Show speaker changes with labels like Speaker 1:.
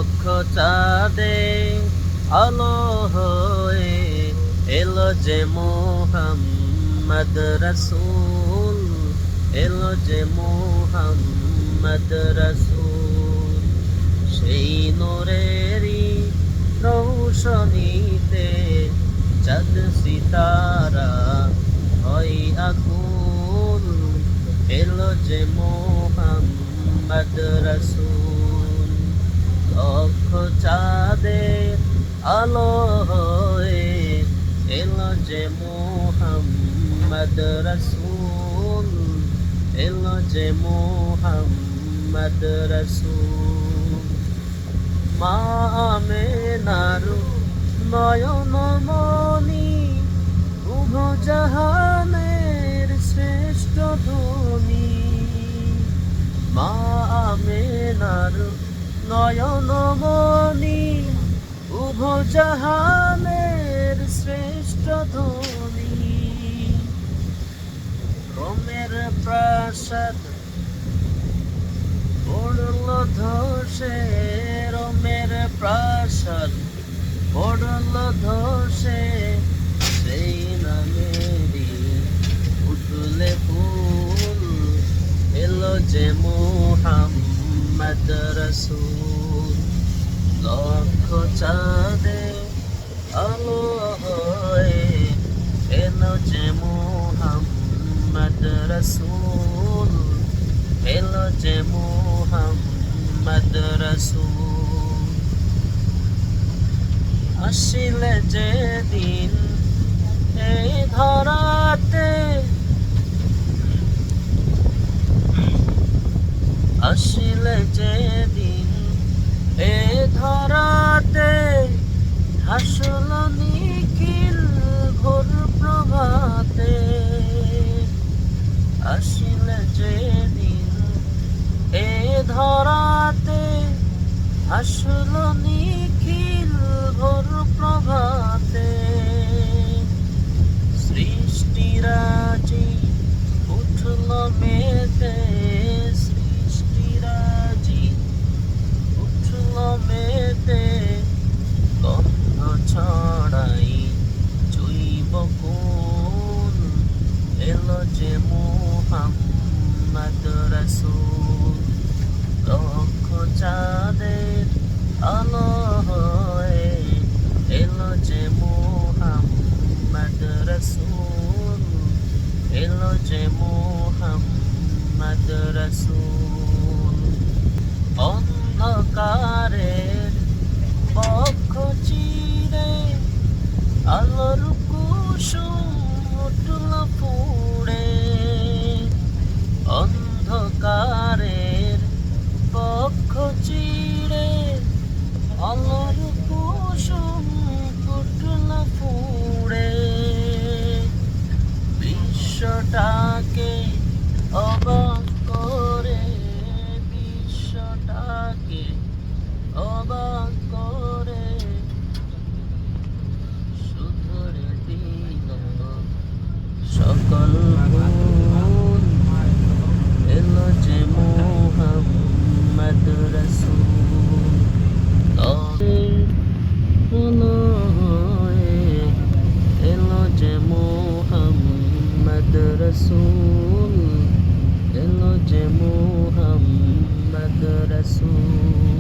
Speaker 1: লক্ষ চাঁদে আলো হয়ে এলো যে মুহাম্মদ রাসূল, এলো যে মুহাম্মদ রাসূল। সেই নূরেরই রৌশনীতে চাঁদ সিতারা হয় আকুল, এলো যে মুহাম্মদ রাসূল। লক্ষ চাঁদের আলো হয়ে এলো যে মুহাম্মদ রাসূল, এলো যে মুহাম্মদ রাসূল। মা আমেনার নয়ন মনি উভো জাহানের শ্রেষ্ঠ ধনী। মা আমেনার নয়ন মনি উভো জাহানের শ্রেষ্ঠ ধনী। রোমের প্রাসাদ পড়ল ধসে, রোমের প্রাসাদ পড়ল ধসে, সেই নামেরই উঠলে ফুল, এলো যে মুহাম্মদ রাসূল। লক্ষ চাঁদে আলো হয়ে এলো যে মুহাম্মদ রাসূল, এলো যে মুহাম্মদ রাসূল। আসিলে যেদিন এই ধরাতে, আসিলে যেদিন এ ধরাতে, হাসল নিখিল ভোর প্রভাতে। আসিলে যেদিন এ ধরাতে, হাসল নিখিল ভোর প্রভাতে। সৃষ্টিরাজি উঠল মেতে, সৃষ্টিরাজি উঠল মেতে, গন্ধ ছড়াই জৈব কুল, এলো যে মুহাম্মদ রাসূল। লক্ষ চাঁদের আলো হয়ে এলো যে মুহাম্মদ রাসূল, এলো যে মুহাম্মদ রাসূল। অন্ধকারের পক্ষ চিরে আলোর কুসুম উঠল পুড়ে, অন্ধকারের পক্ষ চিরে আলোর কুসুম উঠল পুড়ে। বিশ্বটাকে অবাক করে, বিশ্বটাকে অবাক করে শুধরে দিল সকল ভুল, এলো যে মুহাম্মদ রাসূল। আলো হয়ে এলো যে মুহাম্মদ রাসূল, এলো যে মুহাম্মদ রাসূল।